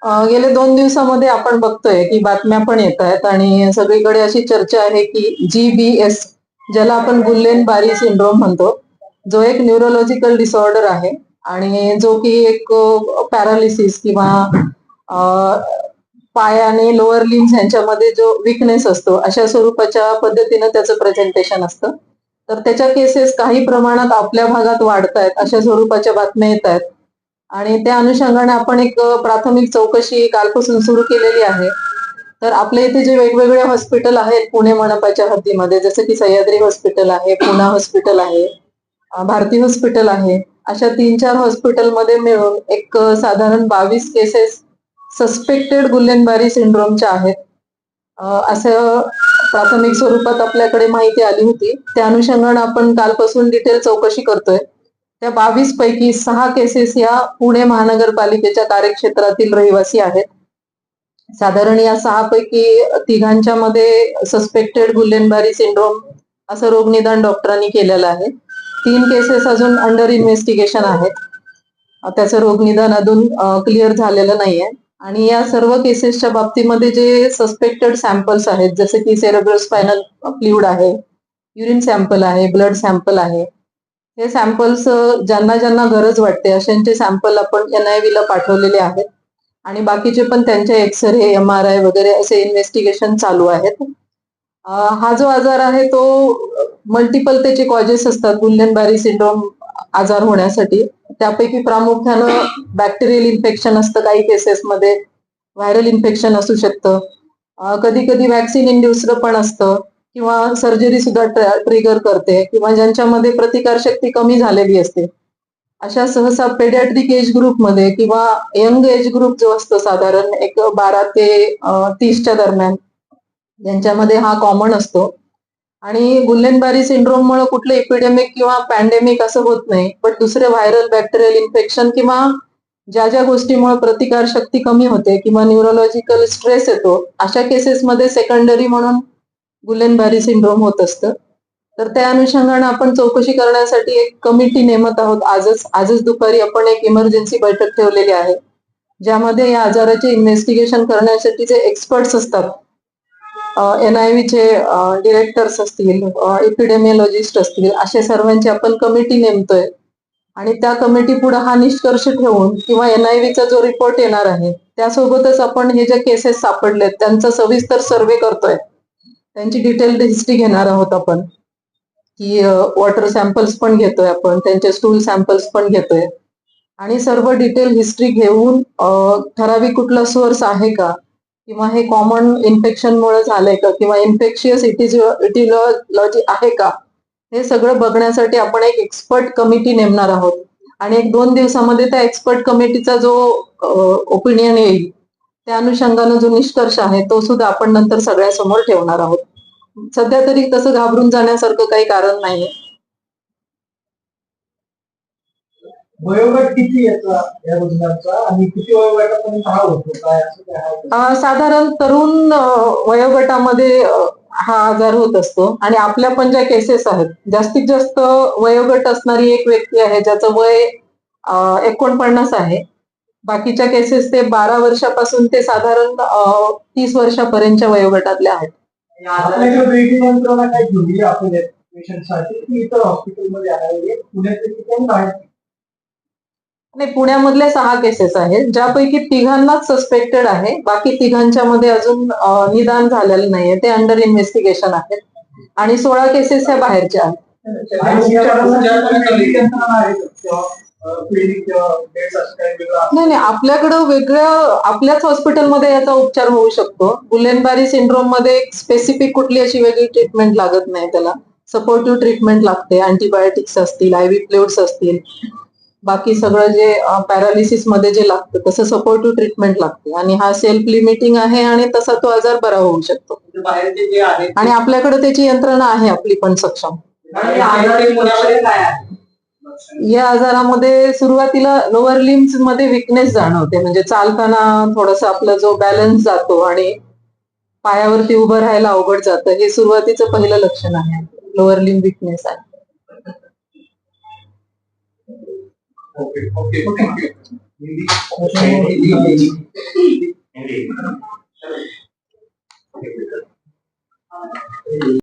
गेल्या 2 दिवसामध्ये आपण बघतोय की बातम्या पण येत आहेत आणि सगळीकडे अशी चर्चा आहे की GBS, ज्याला आपण गुल्लेन बारी सिंड्रोम म्हणतो, जो एक न्यूरोलॉजिकल डिसऑर्डर आहे आणि जो की एक पॅरालिसिस किंवा अ, पाय आणि लोअर लिम्स यांच्यामध्ये जो विकनेस असतो, अशा स्वरूपाच्या पद्धतीनं त्याचं प्रेझेंटेशन असतं. तर त्याच्या केसेस काही प्रमाणात आपल्या भागात वाढतायत, अशा स्वरूपाच्या बातम्या येत आहेत. आणि त्या अनुषंगाने आपण एक प्राथमिक चौकशी कालपासून सुरू केलेली आहे. तर आपल्या इथे जे वेगवेगळे हॉस्पिटल आहेत पुणे मनपाच्या हद्दीमध्ये, जसं की सह्याद्री हॉस्पिटल आहे, पूना हॉस्पिटल आहे, भारती हॉस्पिटल आहे. अशा 3-4 हॉस्पिटलमध्ये मिळून एक साधारण 22 केसेस सस्पेक्टेड गुल्लेन-बारी सिंड्रोमच्या आहेत. असं प्राथमिक स्वरूपात आपल्याकडे माहिती आली होती. त्या अनुषंगाने आपण कालपासून डिटेल चौकशी करतोय. त्या 22 पैकी 6 केसेस या पुणे महानगरपालिकेच्या कार्यक्षेत्रातील रहिवासी आहेत. साधारण या 6 पैकी तिघांच्यामध्ये सस्पेक्टेड गुल्लेन-बारी सिंड्रोम असं रोगनिदान डॉक्टरांनी केलेलं आहे. 3 केसेस अजून अंडर इन्व्हेस्टिगेशन आहेत. त्याचं रोगनिदान अजून क्लिअर झालेलं नाहीये. आणि या सर्व केसेसच्या बाबतीमध्ये जे सस्पेक्टेड सॅम्पल्स आहेत, जसे की सेरेब्रोस्पायनल फ्लुइड आहे, युरिन सॅम्पल आहे, ब्लड सॅम्पल आहे. हे सॅम्पल्स ज्यांना ज्यांना गरज वाटते अशांचे सॅम्पल आपण NIV ला पाठवलेले आहेत आणि बाकीचे पण त्यांचे एक्सरे, MRI वगैरे असे इन्व्हेस्टिगेशन चालू आहेत. हा जो आजार आहे तो मल्टिपल त्याचे कॉजेस असतात गुल्लेन-बारी सिंड्रोम आजार होण्यासाठी. त्यापैकी प्रामुख्यानं बॅक्टेरियल इन्फेक्शन असतं काही केसेसमध्ये, व्हायरल इन्फेक्शन असू शकतं, कधी कधी व्हॅक्सिन इंड्युस्ड पण असतं किंवा सर्जरी सुद्धा ट्रिगर करते किंवा ज्यांच्यामध्ये प्रतिकारशक्ती कमी झालेली असते. अशा सहसा पेडियाट्रिक एज ग्रुपमध्ये किंवा यंग एज ग्रुप जो असतो साधारण एक 12 ते 30च्या दरम्यान, यांच्यामध्ये हा कॉमन असतो. आणि गुल्लेन-बारी सिंड्रोममुळे कुठलं एपिडेमिक किंवा पॅन्डेमिक असं होत नाही, पण दुसरे व्हायरल बॅक्टेरियल इन्फेक्शन किंवा ज्या ज्या गोष्टीमुळे प्रतिकारशक्ती कमी होते किंवा न्यूरोलॉजिकल स्ट्रेस येतो, अशा केसेसमध्ये सेकंडरी म्हणून गुल्लेन-बारी सिंड्रोम होत असतं. तर त्या अनुषंगाने आपण चौकशी करण्यासाठी एक कमिटी नेमत आहोत. आजच दुपारी आपण एक इमर्जन्सी बैठक ठेवलेली आहे, ज्यामध्ये या आजाराचे इन्व्हेस्टिगेशन करण्यासाठी जे एक्सपर्ट्स असतात, NIV चे डिरेक्टर्स असतील, एपिडेमिओलॉजिस्ट असतील, अशा सर्वांची आपण कमिटी नेमतोय आणि त्या कमिटी पुढे हा निष्कर्ष ठेवून किंवा NIV चा जो रिपोर्ट येणार आहे त्यासोबतच आपण हे जे केसेस सापडलेत त्यांचा सविस्तर सर्वे करतोय. त्यांची डिटेल्ड हिस्ट्री घेणार आहोत आपण, की वॉटर सॅम्पल्स पण घेतोय आपण, त्यांचे स्टूल सॅम्पल्स पण घेतोय आणि सर्व डिटेल हिस्ट्री घेऊन ठराविक कुठला सोर्स आहे का किंवा हे कॉमन इन्फेक्शनमुळे झालंय का किंवा इन्फेक्शियस इटिओलॉजी आहे का, हे सगळं बघण्यासाठी आपण एक एक्सपर्ट कमिटी नेमणार आहोत. आणि 1-2 दिवसामध्ये त्या एक्सपर्ट कमिटीचा जो ओपिनियन येईल, त्या अनुषंगाने जो निष्कर्ष आहे तो सुद्धा आपण नंतर सगळ्यासमोर ठेवणार आहोत. सध्या तरी तसं घाबरून जाण्यासारखं काही कारण नाहीये. वयोगट किती याचा या रुग्णाचा आणि किती वयोगटापर्यंत हा होतो काय असं काय? साधारण तरुण वयोगटामध्ये हा आजार होत असतो आणि आपल्या पण ज्या केसेस आहेत, जास्तीत जास्त वयोगट असणारी एक व्यक्ती आहे ज्याचं वय 49 आहे. बाकीच्या केसेस ते 12 वर्षापासून ते साधारण 30 वर्षापर्यंतच्या वयोगटातल्या आहेत. आपल्याकडे वेगळी यंत्रणा काय ठेवली आपल्या पेशंटसाठी की इतर हॉस्पिटलमध्ये आहे पुण्याचे ठिकाण आहे? नाही, पुण्यामधल्या 6 केसेस आहेत, ज्यापैकी तिघांनाच सस्पेक्टेड आहे. बाकी तिघांच्या मध्ये अजून निदान झालेलं नाहीये, ते अंडर इन्व्हेस्टिगेशन आहेत आणि 16 केसेस ह्या बाहेरच्या आहेत. नाही नाही, आपल्याकडं वेगळ्या आपल्याच हॉस्पिटलमध्ये याचा उपचार होऊ शकतो. गुल्लेन-बारी सिंड्रोम मध्ये स्पेसिफिक कुठली अशी वेगळी ट्रीटमेंट लागत नाही, त्याला सपोर्टिव्ह ट्रीटमेंट लागते. अँटीबायोटिक्स असतील, IV फ्लुइड्स असतील, बाकी सगळं जे पॅरालिसिस मध्ये जे लागतं तसं सपोर्टिव्ह ट्रीटमेंट लागते आणि हा सेल्फ लिमिटिंग आहे आणि तसा तो आजार बरा होऊ शकतो. आणि आपल्याकडे त्याची यंत्रणा आहे आपली पण सक्षम. या आजारामध्ये सुरुवातीला लोअर लिम्स मध्ये विकनेस जाणवते, म्हणजे चालताना थोडस आपला जो बॅलन्स जातो आणि पायावरती उभं राहायला अवघड जातं, हे सुरुवातीचं पहिलं लक्षण आहे, लोअर लिम विकनेस आहे. Okay, thank you.